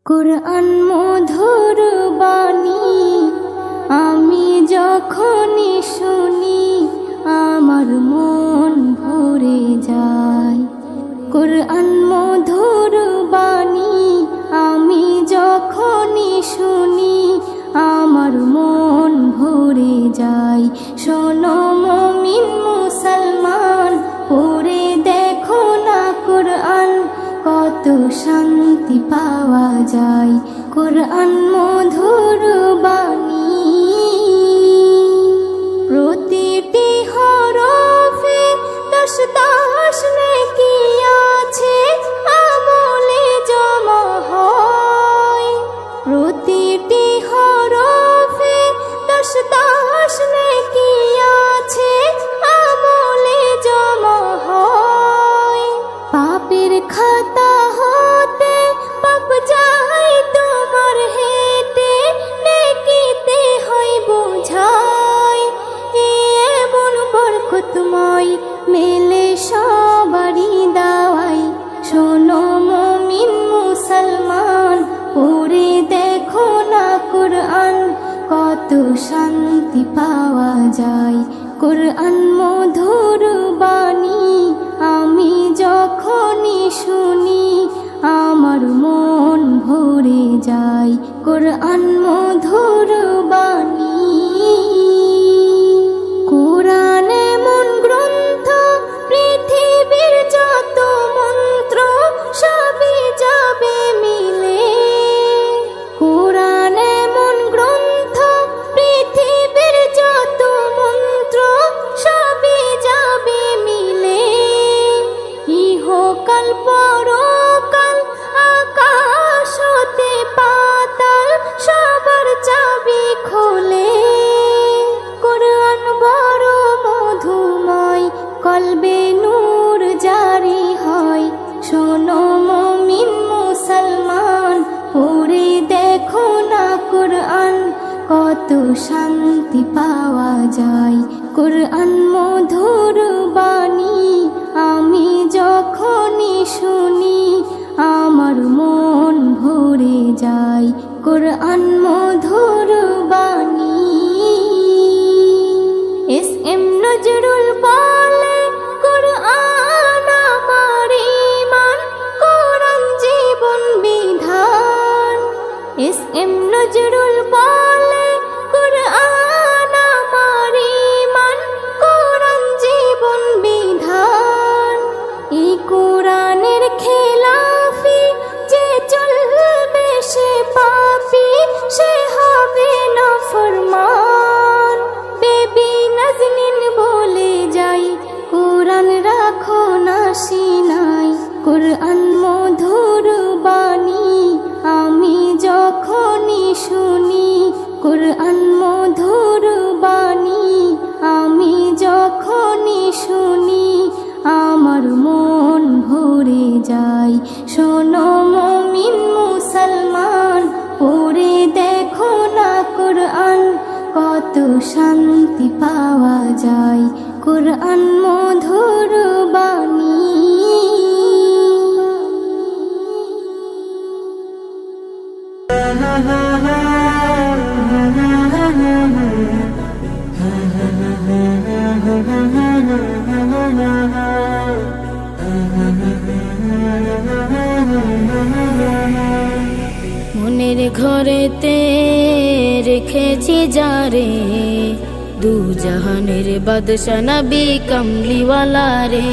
কুরআন মধুর বাণী আমি যখনই শুনি আমার মন ভরে যায়। কুরআন মধুর বাণী আমি যখনই শুনি আমার মন ভরে যায়। শোনো মুমিন মুসলমান, পড়ে দেখো না কুরআন, কত শান্তি পাওয়া যায়। কুরআন মধুর বাণী প্রতিটি হরফে 10 নেকি আছে, আমলে জমা হয়। প্রতিটি হরফে 10 নেকি আছে, আমলে জমা হয়। পাপের খাতা হতে পাপ যায় তোমার হেঁটে, নেকিতে হয় বোঝাই। এমন বরকতময় মেলে সবারই দাওয়াই। শোনো মুমিন মুসলমান, পড়ে দেখো না কুরআন, কত শান্তি পাওয়া যায়। কুরআন মধুর বাণী আমি যখনই শুনি আমার মন ভরে যায়। কুরআন মধুর বাণী কুরআন এমন গ্রন্থ, পৃথিবীর যত মন্ত্র সবই যাবে মিলে। কুরআন এমন গ্রন্থ, পৃথিবীর যত মন্ত্র সবই যাবে মিলে। ইহকাল পরকাল আকাশ হতে পাতাল সবার চাবি খোলে। কুরআন বড় মধুময়, কলবে নূর জারি হয়। শোনো মুমিন মুসলমান, পড়ে দেখো না কুরআন, কত শান্তি পাওয়া যায়। কুরআন মধুর বাণী আমি যখনই শুনি আমার মন ভরে যায়। কুরআন মধুর বাণী এস.এম. নজরুল বলে, কুরআন আমার ঈমান, কুরআন জীবন বিধান। এস.এম. নজরুল বলে, কুরআন আমার ঈমান, কুরআন জীবন বিধান। এই কুরআনের খেলাফি যে চলবে সে পাপী, সে হবে নাফরমান। বেবি নাজনীন বলে যাই, কুরআন রাখো না সিনায়। কুরআন মধুর বাণী আমি যখনই শুনি, কুরআন মধুর বাণী আমি যখনই শুনি আমার মন ভরে যায়। শোনো মুমিন মুসলমান, পড়ে দেখো না কুরআন, কত শান্তি পাওয়া যায়। কুরআন মধুর বাণী মনের ঘরেতে রেখেছি যারে, দু জাহানের বাদশা নবী কমলিওয়ালা রে।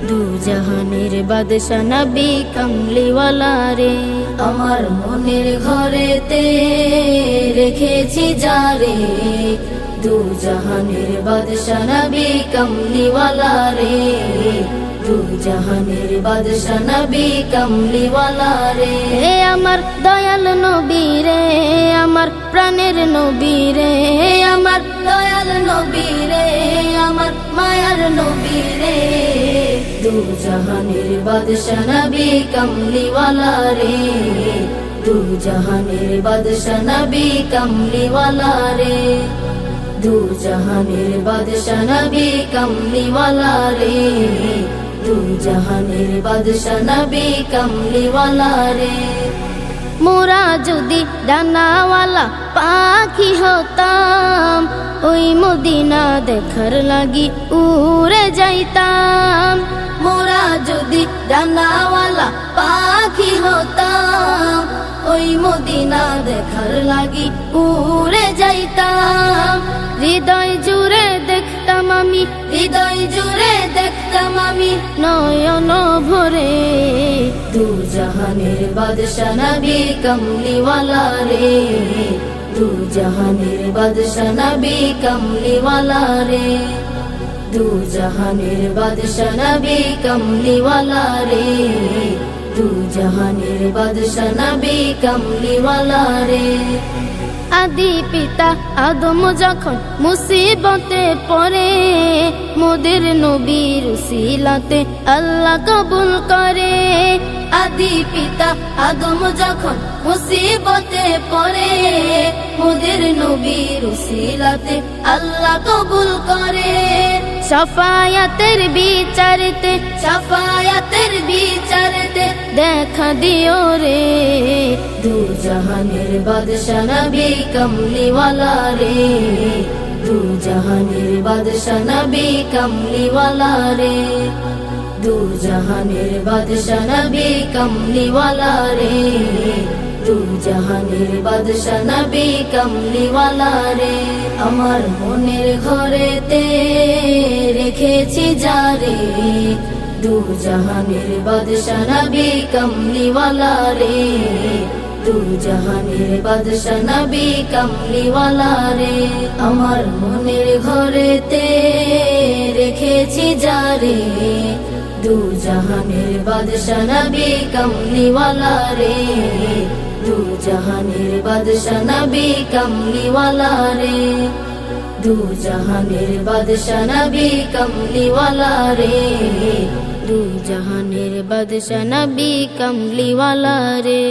দু জাহানের বাদশা নবী কমলিওয়ালা রে। আমার মনের ঘরেতে রেখেছি যারে, দু জাহানের বাদশা নবী কমলিওয়ালা রে। দু জাহানের বাদশা নবী কমলিওয়ালা রে। আমার দয়াল নবী রে, আমার প্রাণের নবী রে, আমার দয়াল নবী রে, আমার মায়ার নবী রে। দু জাহানের বাদশা নবী কমলিওয়ালা রে। দু জাহানের বাদশা নবী কমলিওয়ালা রে। দু জাহানের বাদশা নবী কমলিওয়ালা রে। দু জাহানের বাদশা নবী কমলিওয়ালা রে। মোরা যদি ডানাওয়ালা পাখি হতাম, ওই মদিনা দেখার লাগি উড়ে যাইতাম। মোরা যদি ডানাওয়ালা পাখি হতাম, ওই মদিনা দেখার লাগি উড়ে যাইতাম। হৃদয় জুড়ে দেখতাম আমি, হৃদয় জুড়ে দেখতাম আমি নয়ন ভরে দু জাহানের বাদশা নবী কমলিওয়ালা রে, দু জাহানের বাদশা নবী কমলিওয়ালা রে, দু জাহানের বাদশা নবী কমলিওয়ালা রে, দু জাহানের বাদশা নবী কমলিওয়ালা রে। আদি পিতা আদম যখন মুসিবতে পড়ে, মোদের নবীর উসিলাতে আল্লাহ কবুল করে। আদি পিতা আদম যখন মুসিবতে পড়ে, মোদের নবীর উসিলাতে আল্লাহ কবুল করে। শাফায়াতের বিচারতে, শাফায়াতের বিচারতে দেখা দিও রে দু জাহানের বাদশা নবী কমলিওয়ালা রে, দু জাহানের বাদশা নবী কমলিওয়ালা রে, দু জাহানের বাদশা নবী কমলিওয়ালা রে, দু জাহানের বাদশা নবী কমলিওয়ালা রে। আমার মনের ঘরেতে রেখেছি যারে, দু জাহানের বাদশা নবী কমলিওয়ালা রে, দু জাহানের বাদশা নবী কমলিওয়ালা রে। আমার মনের ঘরেতে রেখেছি যারে, দু জাহানের বাদশা নবী কমলিওয়ালা রে, দু জাহানের বাদশা নবী কমলিওয়ালা রে, দু জাহানের বাদশা নবী কমলিওয়ালা রে, দু জাহানের বাদশা নবী কমলিওয়ালা রে।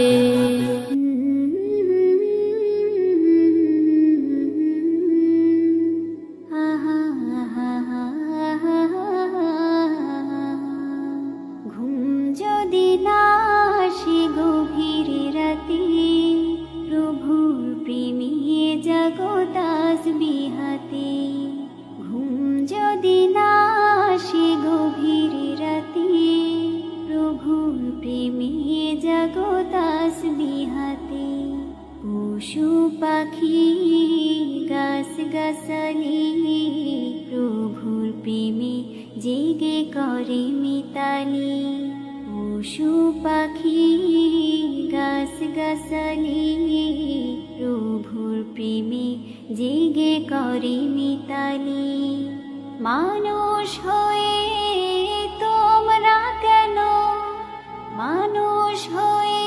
পশু পাখি গাছ গাছালি প্রভুর প্রেমে জেগে করে মিতালি। পশু পাখি গাছ গাছালি প্রভুর প্রেমে জেগে করে মিতালি। মানুষ হয়ে তোমরা কেন, মানুষ হয়ে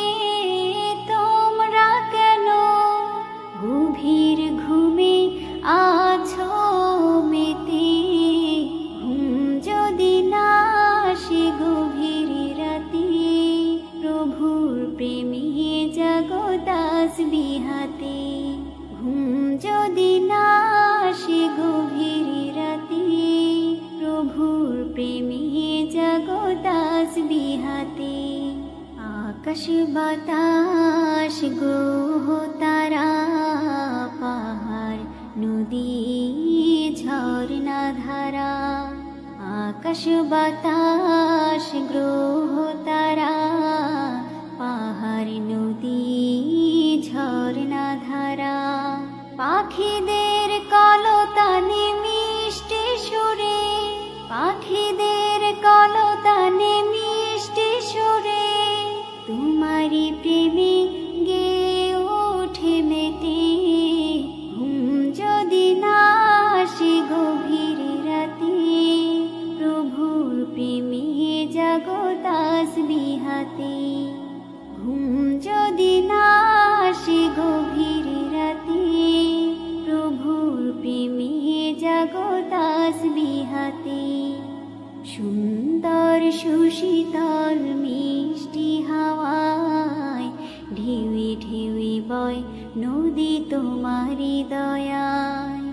তোমরা কেন গভীর ঘুমে আছো মেতে। ঘুম যদি না আসে গভীর রাতে, প্রভুর প্রেমে জাগো তাসবিহাতে। ঘুম যদি না আসে গভীর রাতে, প্রভুর প্রেমে জাগো তাসবিহাতে। আকাশ বাতাস গ্রহ তারা পাহাড় নদী ঝর্ণা ধারা। আকাশ বাতাস গ্রহ তারা পাহাড় নদী ঝর্ণা ধারা। পাখিদের কলতানে মিষ্টি সুরে, পাখিদের কলতানে মিষ্টি সুরে তোমারি প্রেমে গে ওঠে মেতে। ঘুম যদি না আসে গভীর রাতে, প্রভুর প্রেমে জাগো তাসবিহাতে। ঘুম যদি না আসে গভীর রাতে, প্রভুর প্রেমে জাগো তাসবিহাতে। সুন্দর সুশীতল মিষ্টি হাওয়ায় ঢেউয়ে ঢেউয়ে বয় নদী তোমারি দয়ায়।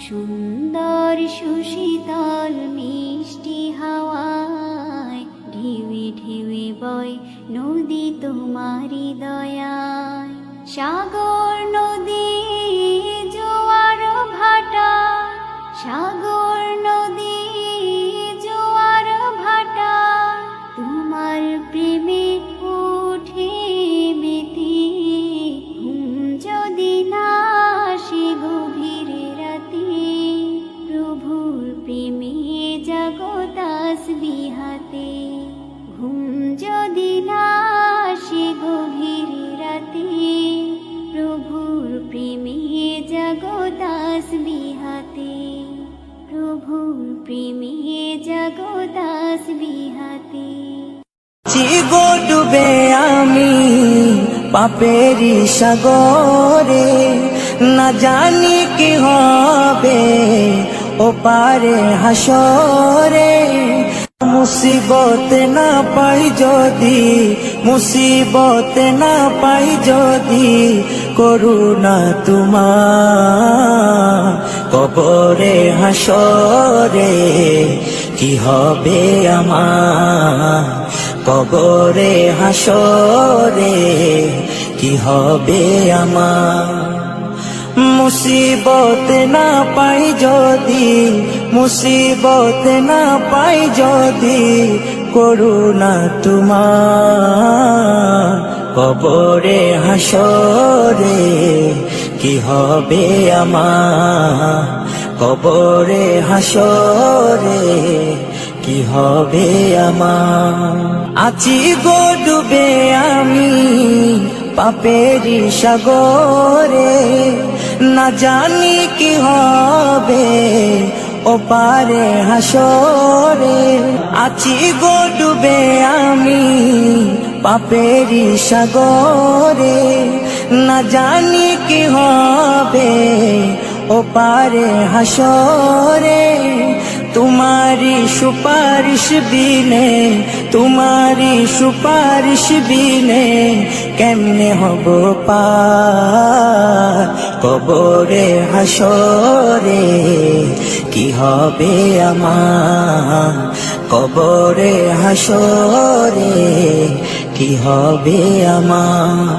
সুন্দর সুশীতল মিষ্টি হাওয়ায় ঢেউয়ে ঢেউয়ে বয় নদী তোমারি দয়ায়। সাগর নদী জোয়ার ভাটা, সাগর নদী জোয়ার ভাটা, তোমার প্রেমে ওঠে মেতে। ঘুম যদি না আসে গভীর রাতে, প্রভুর প্রেমে জাগো তাসবিহাতে। ঘুম যদি না আসে গভীর রাতে, প্রভুর প্রেমে জাগো তাসবিহাতে। প্রভুর প্রেমে জাগো তাসবিহাতে। চিগো ডুবে আমি পাপেরি সাগরে, না জানি কি হবে ও পারে হাসরে। মুসিবত না পাই যদি, মুসিবত না পাই যদি, করুণা তোমার কবরে হাসরে। কি হবে আমার কবরে হাসরে, কি হবে আমার। মুসিবত না পাই যদি, মুসিবত না পাই যদি, করুণা তোমার কবরে হাসরে। কি হবে আমার কবরে হাসরে, কি হবে আমার। আছি গো ডুবে আমি পাপেরি সাগরে, না জানি কি হবে ও পারে হাসরে। আছি গো ডুবে আমি পাপেরি সাগরে, না জানি কি হবে ও পারে হাসরে। तुम्हारी सुपारिश बिने, तुम्हारी सुपारिश बिने केमने हबो पार कबरे हासरे। কি হবে আমার কবরে হাসরে, কি হবে আমার।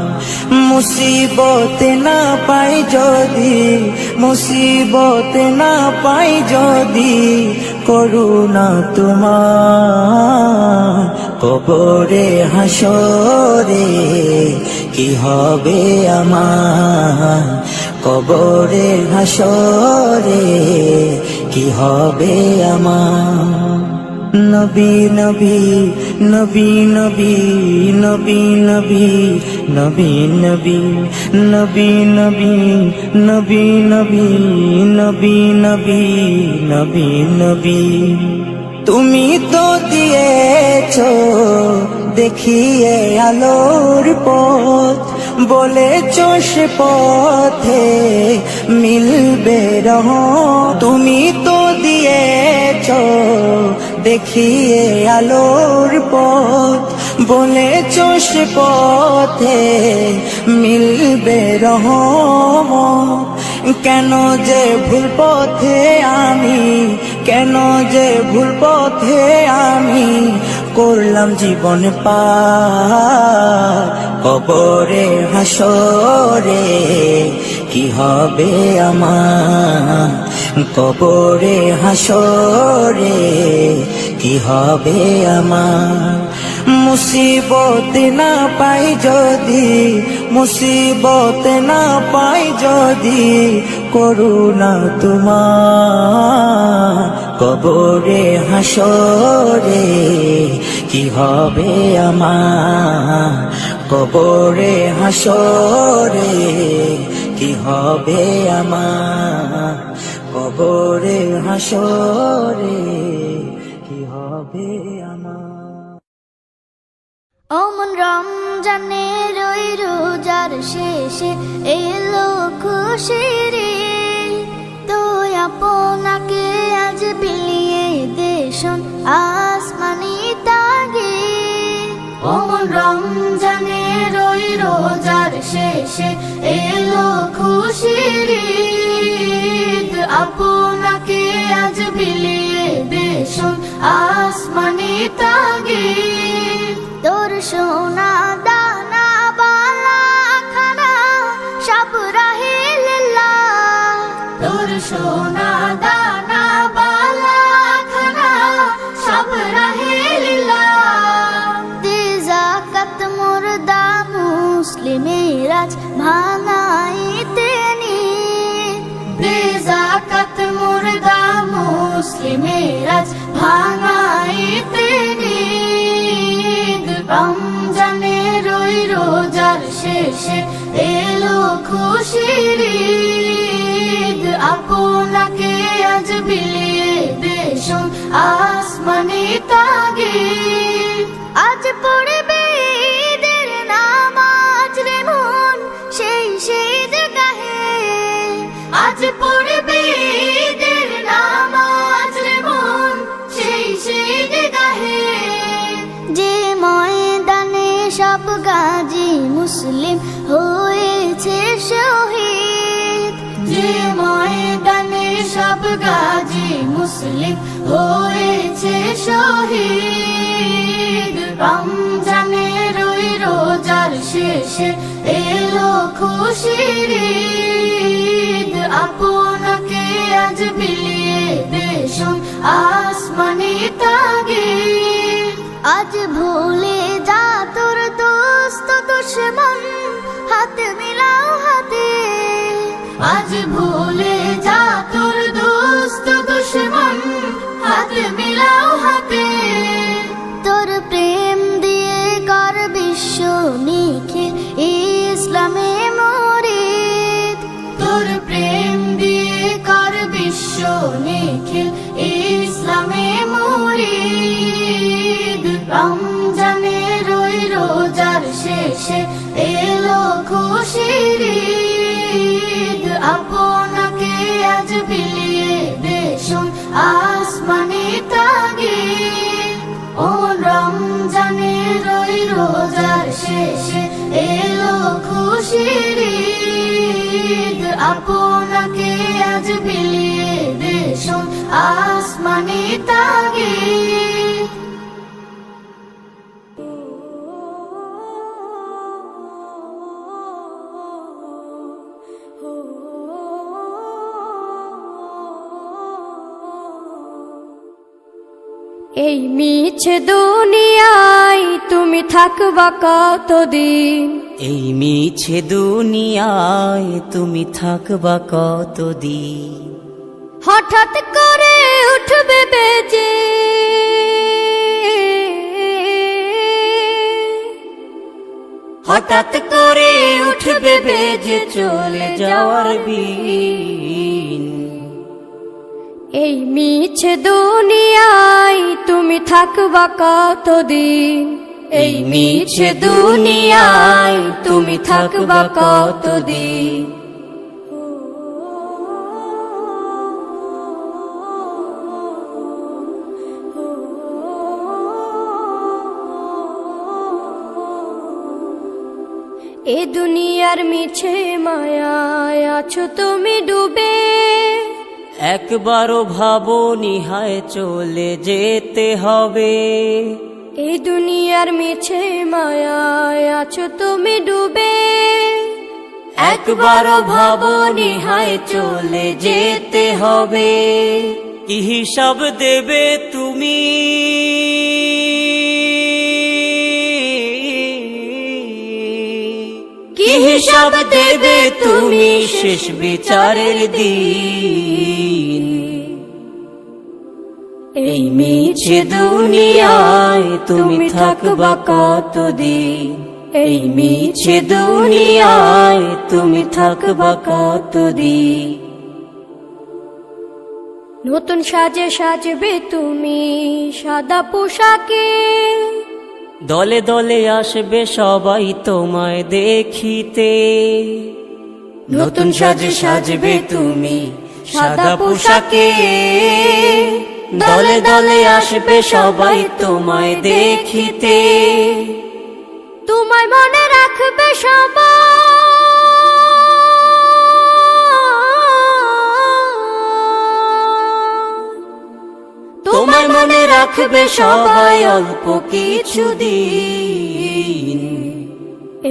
মুসিবত না পাই যদি, মুসিবত না পাই যদি, করুণা তোমার কবরে হাসরে। কি হবে আমার কবরে হাসরে, কি হবে আমার। নবী নবী নবী নবী নবী নবী নবী নবী নবী নবী নবী নবী নবী নবী নবী নবী। তুমি তো দিয়েছো দেখিয়ে আলোর পথ, বলেছো সে পথে মিলবে রহমত। তুমি তো দিয়েছো দেখিয়ে আলোর পথ, বলেছো সে পথে মিলবে রহমত। কেন যে ভুল পথে আমি, কেন যে ভুল পথে আমি, করলাম জীবন পার কবরে হাসরে। কি হবে আমার কবরে হাসরে, কি হবে আমার। মুসিবত না পাই যদি, মুসিবত না পাই যদি, করুণা তোমার কবরে হাসরে। কি হবে আমার কবরে হাসরে, কি হবে আমার কবরে হাসরে, কি হবে আমার। অমন রমজানের ওই রোজার শেষে এলো খুশির ঈদ, তো আপনাকে আজ বিলিয়ে দেশন আসমানি তাগিদ। অমন রমজানের ওই রোজার শেষে এলো খুশির ঈদ, আপনাকে আজ বিলিয়ে দেশন আসমানি তাগিদ। তোর সোনা দানা বালা খানা সোনা দানা বালা খানা সব রাহে লীলা দে যাকাত মুর্দা মুসলিমের আজ ভাঙাইতে নি দে যাকাত মুর্দা মুসলিমের আজ ভাঙাইতে নি রমজানের ওই রোজার শেষে এলো খুশির ঈদ আপনাকে আজ বিলিয়ে দেশম আসমানি তাগিদ আজ পড়বে ঈদের নামাজ রে মন সেই গাহে আজ পড়বে ঈদের নামাজ রে মন সেই গাহে যে ময়দানে সব গাজী মুসলিম হয়েছে শহীদ যে ময়দানে সব গাজী মুসলিম হয়েছে শহীদ রমজানের ওই রোজার শেষে এলো খুশির ঈদ আপনাকে আজ বিলিয়ে দেশম আসমানি তাগিদ আজ ভুলে যা তোর দোস্ত দুশ্মন হাত মিলাও হাতে আজ ভুলে যা তোর দোস্ত দুশ্মন হাত মিলাও হাতে তোর প্রেম দিয়ে কর বিশ্ব নিখিল ইসলামে মরিদ তোর প্রেম দিয়ে কর বিশ্ব নিখিল ইসলামে মরিদ রমজানের ওই রোজার শেষে এলো খুশির ঈদ আপনাকে আজ বিলিয়ে দেশম আসমানি তাগিদ ও রমজানের ওই রোজার শেষে এলো খুশির ঈদ আপনাকে আজ বিলিয়ে দেশম আসমানি তাগিদ এই মিছে দুনিয়ায় তুমি থাকবা কতদিন এই মিছে দুনিয়ায় তুমি থাকবা কতদিন হঠাৎ করে উঠবে বেজে হঠাৎ করে উঠবে বেজে চলে যাওয়ার বিন এই মিছে দুনিয়ায় তুমি থাকবা কতদিন এই মিছে দুনিয়ায় তুমি থাকবা কতদিন এ দুনিয়ার মিছে মায়ায় আছো তুমি ডুবে একবারও ভাবো নিহায় চলে যেতে হবে এই দুনিয়ার মিছে মায়ায় আছো তুমি ডুবে একবারও ভাবো নিহায় চলে যেতে হবে কি হিসাব দেবে তুমি কি হিসাব দেবে তুমি শেষ বিচারের দিন এই মিছে দুনিয়ায় তুমি থাকবা কতদিন এই মিছে দুনিয়ায় তুমি থাকবা কতদিন নতুন সাজে সাজবে তুমি সাদা পোশাকে দলে দলে আসবে সবাই তোমায় দেখিতে নতুন সাজে সাজবে তুমি সাদা পোশাকে দলে দলে আসবে সবাই তোমায় দেখিতে তোমায় মনে রাখবে সবাই তোমায় মনে রাখবে সবাই অল্প কিছুদিন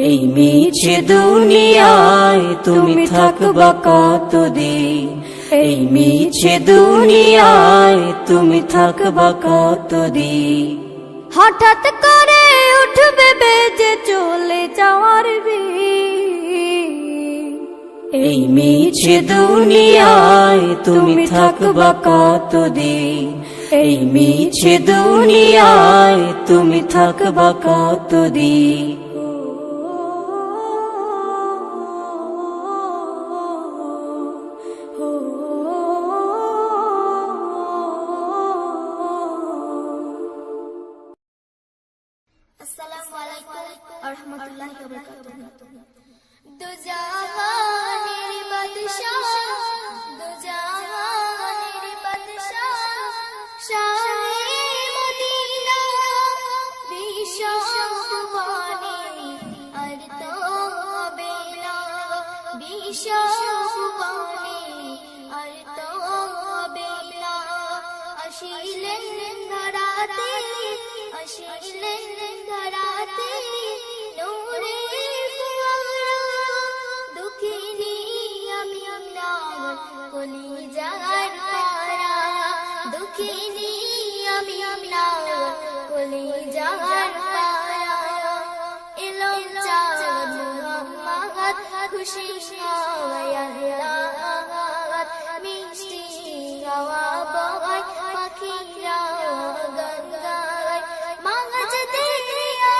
এই মিছে দুনিয়ায় তুমি থাকবা কতদিন এই মিছে দুনিয়ায় তুমি থাকবা কতদিন? হঠাৎ করে উঠবে বেজে চলে যাওয়ার বিন। এই মিছে দুনিয়ায় তুমি থাকবা কতদিন? এই মিছে দুনিয়ায় তুমি থাকবা কতদিন? আসসালামু আলাইকুম ওয়া রাহমাতুল্লাহি ওয়া বারাকাতুহু। দো জাহানের বাদশাহ, দো জাহানের বাদশাহ, শাহে মদিনা বিশ্ব সুবহানে আর তো হবে না, বিশ্ব সুবহানে আর তো হবে না। আসিলেন ধরাতে, আসিলেন ধরাতে নূরের ফোয়ারা, দুঃখিনী আমি আপনার কলিজার পারা, দুঃখিনী আমি আপনার কলিজার পারা। এলো চাঁদ মুহাম্মদ খুশি হয় আল্লাহ, মিষ্টি গাওয়া বয় পাখিরা গান গায়। মাঝ দরিয়ায়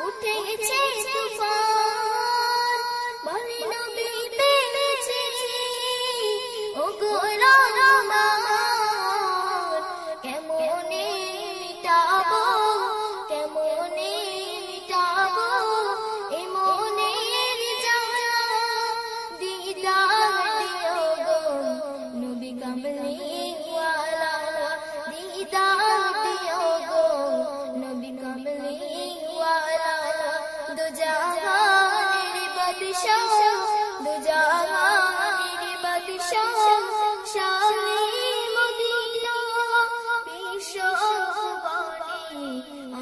উঠেছে তুফান, বলে নবী পেয়েছে ওগো রহমান। কেমনে মিটাবো, কেমনে মিটাবো এ মনের জ্বালা, দিদার দিও গো নবী কামলিওয়ালা, দিদার দিও গো নবী কামলিওয়ালা। দো জাহানের বাদশাহ, দো জাহানের বাদশাহ, শাহে মদিনা বিশ্ব সুবহানে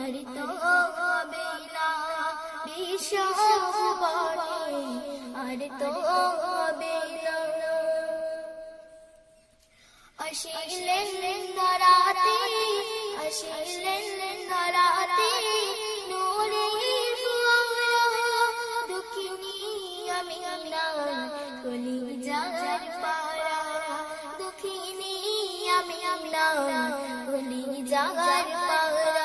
আর তো হবে না, বিশ্ব সুবহানে আর তো হবে না। আসিলেন ধরাতে, আসিলেন ধরাতে নূরের ফোয়ারা, দুঃখিনী আমি আপনার কলিজার পারা, দুঃখিনী আমি আপনার কলিজার পারা।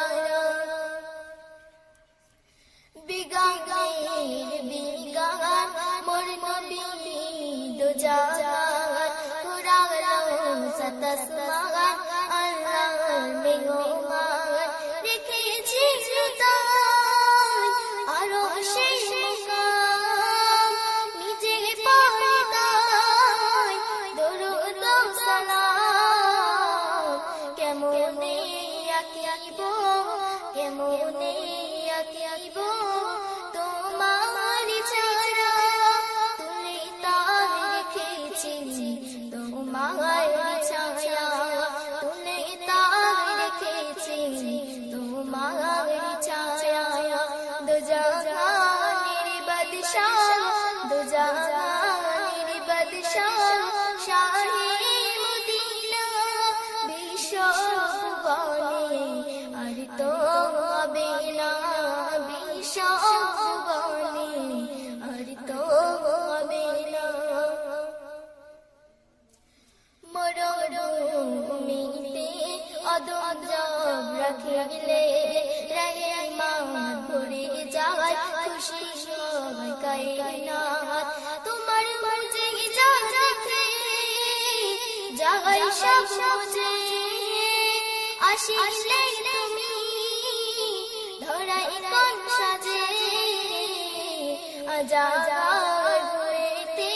বিগানের বিগান মোর নবী দো জাহান, কুরালো সাত আসমান আল্লাহর মেহমান। রেখেছি তাই আরশে মুকাম, নিজে পড়ে তাই দরুদ ও সালাম। কেমনে আঁকিব, কেমনে আঁকিব তোমার ছায়া, তুলে তার রেখেছি তোমার ছায়া, তুলে তার রেখেছি তোমার ছায়া। দো জাহানের বাদশাহ, দো জাহানের বাদশাহ, শাহে মদিনা বিশ্ব সুবহানে আর তো হবে না, বিশ্ব সুবহানে আর তো হবে না। মরুভূমিতে অদম রাখিলে রহমান ভরে যায়, খুশি হয় কায়নাত তোমার মর্জি যা দেখে যায় সব বুঝে। আসিলে তুমি ধরাই কোন সাজে, আজাবার ঘুরেতে,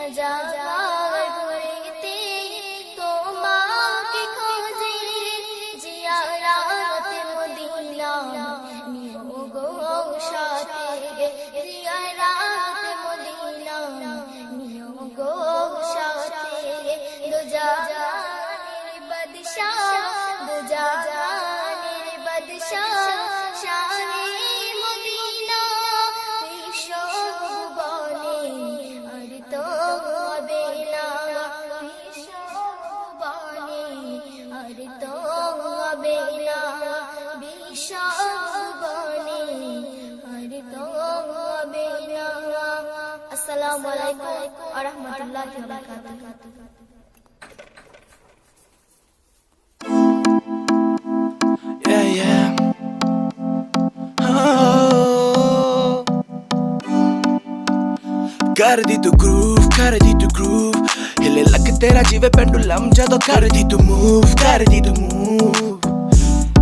আজাবার ঘুরেতে তোমাকে খোঁজে। জিয়ারাত মদিনা নিও গো সাথে, জিয়ারাত মদিনা নিও গো সাথে। দো জাহানের বাদশাহ, দো জাহানের বাদশাহ, শাহে মদিনা বিশ্ব সুবহানে আর তো হবে अस्सलामु अलैकुम व रहमतुल्लाहि व बरकातुहू। Yeah, yeah. Oh. कर दी तू groove, कर दी तू groove, हिले लग तेरा जीवे पेंडुलम जदों कर दी तू move, कर दी तू move,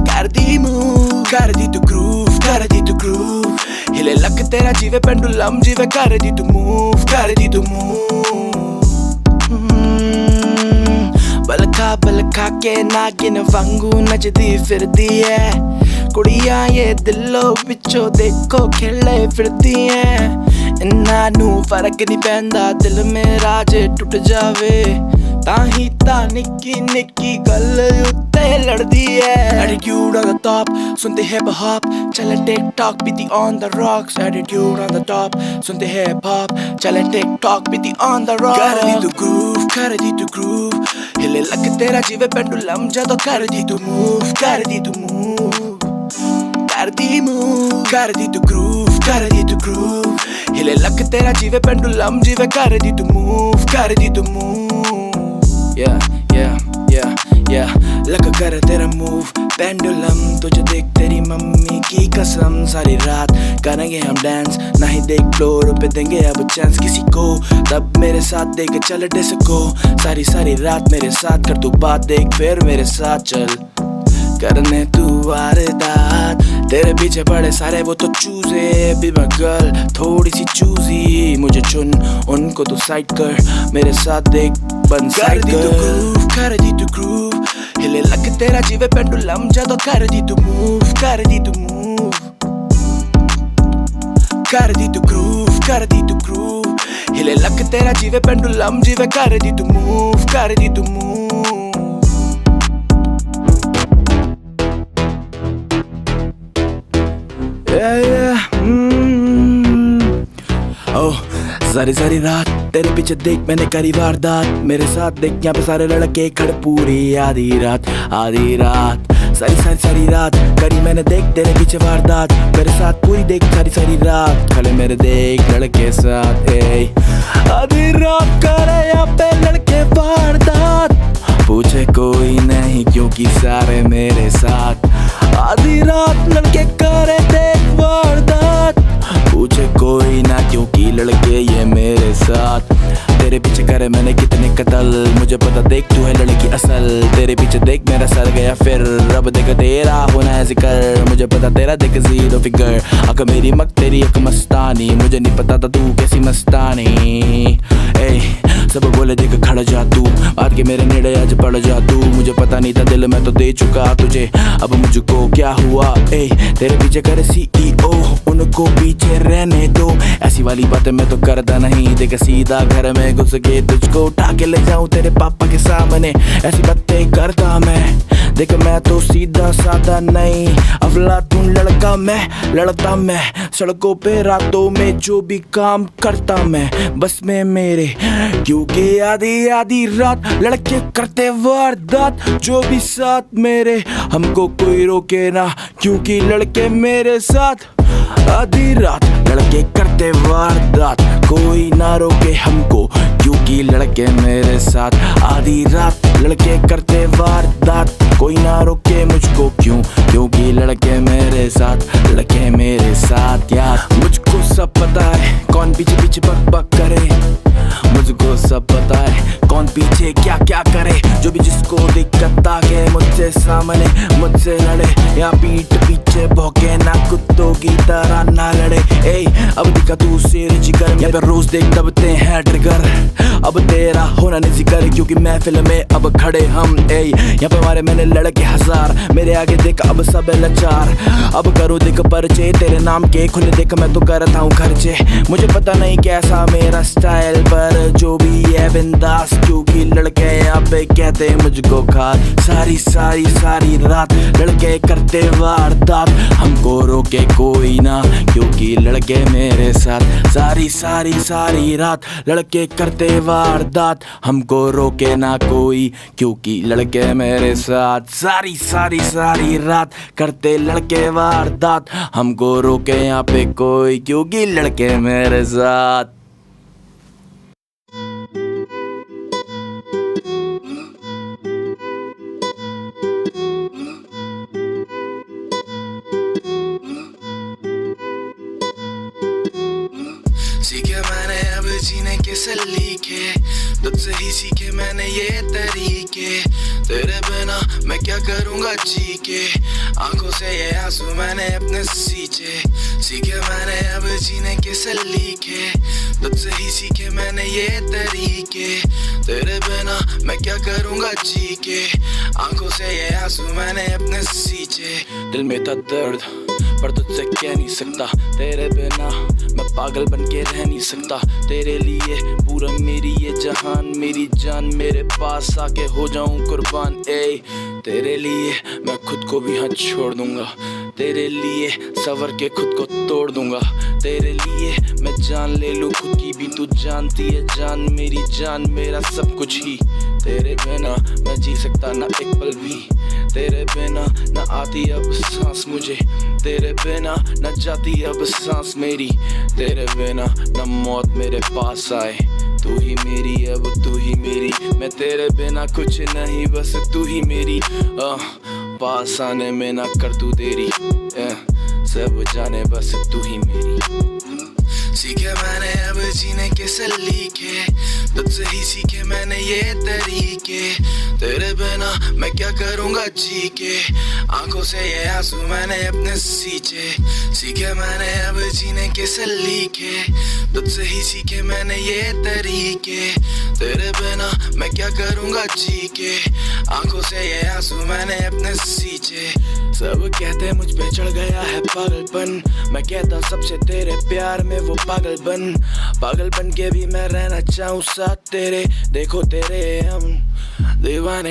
कर दी move, कर दी तू groove, कर दी तू groove, हिले लग तेरा जीवे पेंडुलम जीवे कर दी तू move, कर दी तू move। बलखा के नागिन वांगू नचदी फिरदी है कुड़ियां ये दिलों विचों देखो खेले फिरदी है इन्ना नू फर्क नहीं पैंदा दिल मेरा जे टुट जावे ताही ता निक्की निक्की गल उत्ते लड़दी है एटीट्यूड on the top सुनते हिप हॉप चले टिक टॉक बीती on the rocks attitude on the top सुनते हिप हॉप चले टिक टॉक बीती on the rocks कर दी तू groove कर दी तू groove हिले लग तेरा जीवे पेंडुलम जदों कर दी तू move कर दी तू move कर दी move कर दी तू groove कर दी तू groove हिले लग तेरा जीवे पेंडुलम जीवे कर दी तू move कर दी तू move yeah yeah yeah yeah लग कर तेरा move पेंडुलम तुझे देख तेरी मम्मी की कसम सारी रात करेंगे हम डांस नहीं देख फ्लोर पे देंगे अब चांस किसी को तब मेरे साथ देख चल डिस्को सारी सारी रात मेरे साथ कर तू बात देख फिर मेरे साथ चल करने तू वारदात तेरे पीछे पड़े सारे वो तो चूजे बी माय गर्ल थोड़ी सी चूजी मुझे चुन उनको तू साइड कर मेरे साथ देख बन साइड कर दी तू ग्रूव हिले लग तेरा जीवे पेंडुलम जदों कर दी तू मूव कर दी तू मूव कर दी तू ग्रूव हिले लग तेरा जीवे पेंडुलम जीवे कर दी तू मूव कर दी तू मूव सारी सारी रात तेरे पीछे देख मैंने करी वारदात मेरे साथ देख यहाँ पे सारे लड़के खड़े पूरी आधी रात सारी सारी सारी रात करी मैंने देख तेरे पीछे वारदात मेरे साथ पूरी देख सारी सारी रात खड़े मेरे देख लड़के साथ आधी रात करे यहाँ पे लड़के वारदात पूछे कोई नहीं क्योंकि सारे मेरे साथ आधी रात लड़के करे देख वारदात पूछे कोई ना क्योंकि लड़के ये मेरे साथ तेरे पीछे करे मैंने कितने कत्ल मुझे पता देख तू है लड़की असल तेरे पीछे देख मेरा सर गया फिर रब देख तेरा होना है जिक्र मुझे पता तेरा देख जीरो फिगर अक मेरी मक तेरी एक मस्तानी मुझे नहीं पता था तू कैसी मस्तानी सब बोले देख खड़ा जा तू बात के मेरे नेड़े आज पड़ जा तू मुझे पता नहीं था दिल में तो दे चुका तुझे अब मुझको क्या हुआ तेरे पीछे करे CEO उनको पीछे रहने दो ऐसी वाली बातें मैं तो करता नहीं देख सीधा घर में घुस के तुझको उठा के ले जाऊं तेरे पापा के सामने ऐसी बातें करता मैं देख मैं तो सीधा साधा नहीं अफलातून लड़ता मैं सड़कों पे रातों में जो भी काम करता मैं बस में मेरे क्योंकि आधी रात लड़के करते वारदात जो भी साथ मेरे हमको कोई रोके ना क्योंकि लड़के मेरे साथ आधी रात लड़के करते वारदात कोई ना रोके हमको क्योंकि लड़के मेरे साथ आधी रात लड़के करते वारदात कोई ना रोके मुझको क्योंकि लड़के मेरे साथ यार मुझको सब पता है कौन पीछे पीछे बक करे मुझको सब पता है कौन पीछे क्या क्या करे जो भी जिसको दिक्कत आके मुझसे सामने मुझसे लड़े या पीठ पीछे भौंके ना कुत्तों की तरह ना लड़े अब दिखा तू शेर जिगर यहाँ पे रोज देख दबते हैं ट्रिगर अब तेरा होना नहीं जिक्र क्योंकि महफिल में अब खड़े हम यहाँ पे हमारे मैंने लड़के हजार मेरे आगे देख अब सब लाचार अब करो देख परिचय तेरे नाम के खुले देख मैं तो करता हूँ खर्चे मुझे पता नहीं कैसा मेरा स्टाइल पर जो भी है बिंदास क्योंकि लड़के यहाँ पे कहते मुझको खास सारी रात लड़के करते वारदात हमको रोके कोई ना क्योंकि लड़के मेरे साथ सारी रात लड़के करते वारदात हमको रोके ना कोई क्योंकि लड़के मेरे साथ सारी रात करते लड़के वारदात हमको रोके यहाँ पे कोई क्योंकि लड़के मेरे साथ सीखे मैंने अब जीने के सलीके, तुझसे ही सीखे मैंने ये तरीके। तेरे बिना मैं क्या करूँगा जी के, आंखों से ये आंसू मैंने अपने सींचे। सीखे मैंने अब जीने के सलीके, तुझसे ही सीखे मैंने ये तरीके। तेरे बिना मैं क्या करूँगा जी के, आंखों से ये आंसू मैंने अपने सींचे। दिल में था दर्द पर तुझसे कह नहीं सकता, तेरे बिना मैं पागल बन के रह नहीं सकता। तेरे लिए पूरा मेरी ये जहान, मेरी जान मेरे पास आके हो जाऊं कुर्बान। ए तेरे लिए मैं खुद को भी हाथ छोड़ दूंगा, तेरे लिए सवर के खुद को तोड़ दूंगा। तेरे लिए मैं जान ले लूं खुद की भी, तू जानती है जान मेरी जान मेरा सब कुछ ही। तेरे बिना मैं जी सकता ना एक पल भी, तेरे बिना न आती अब सांस मुझे, तेरे बिना न जाती अब सांस मेरी। तेरे बिना न मौत मेरे पास आए, तू ही मेरी अब तू ही मेरी। मैं तेरे बिना कुछ नहीं बस तू ही मेरी। पास आने में ना कर तू देरी, सब जाने बस तू ही मेरी। सीखे मैंने अब जीने के सलीके, तुझसे ही सीखे मैंने ये तरीके। तेरे बिना मैं क्या करूँगा जी के, आंखों से ये आंसू मैंने अपने सींचे। सीखे मैंने अब जीने के सलीके, तुझसे ही सीखे मैंने ये तरीके। तेरे बिना मैं क्या करूँगा जी के, आंखों से ये आंसू मैंने अपने सींचे। सब कहते मुझ पे चढ़ गया है पागलपन, मैं कहता सबसे तेरे प्यार में वो पागल बन के भी मैं रहना चाहूँ साथ तेरे। देखो तेरे हम दीवाने